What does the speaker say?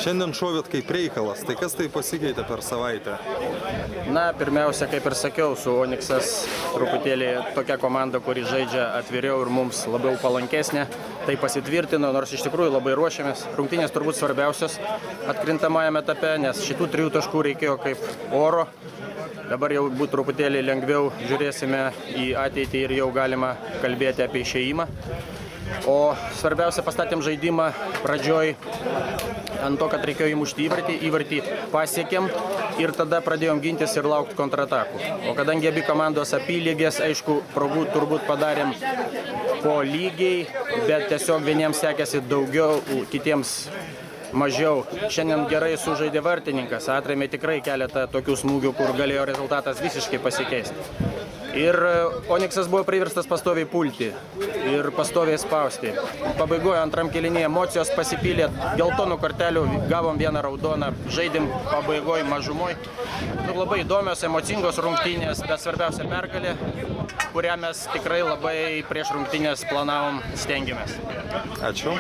Šiandien šovėt kaip reikalas, tai kas tai pasikeitė per savaitę? Na, pirmiausia, kaip ir sakiau, su Onyxas truputėlį tokia komanda, kuri žaidžia atviriau ir mums labiau palankesnė. Tai pasitvirtino, nors iš tikrųjų labai ruošiamės. Rungtynės turbūt svarbiausios atkrintamajame etape, nes šitų 3 taškų reikėjo kaip oro. Dabar jau būtų truputėlį lengviau žiūrėsime į ateitį ir jau galima kalbėti apie išėjimą. O svarbiausia, pastatėm žaidimą pradžioj ant to, kad reikėjo įmušti įvartį pasiekėm ir tada pradėjom gintis ir laukti kontratakų. O kadangi abi komandos apylygės, aišku, turbūt padarėm po lygiai, bet tiesiog vieniems sekėsi daugiau, kitiems mažiau. Šiandien gerai sužaidė vartininkas, atrėmė tikrai keletą tokių smūgių, kur galėjo rezultatas visiškai pasikeisti. Ir Onyxas buvo priverstas pastoviai pulti ir pastoviai spausti. Pabaigoje antram kėlinyje emocijos pasipylė, geltonų kortelių, gavom 1 raudoną, žaidėm pabaigoje mažumoj. Labai įdomios, emocingos rungtynės, bet svarbiausia pergalė, kurią mes tikrai labai prieš rungtynės planavom, stengiamės. Ačiū.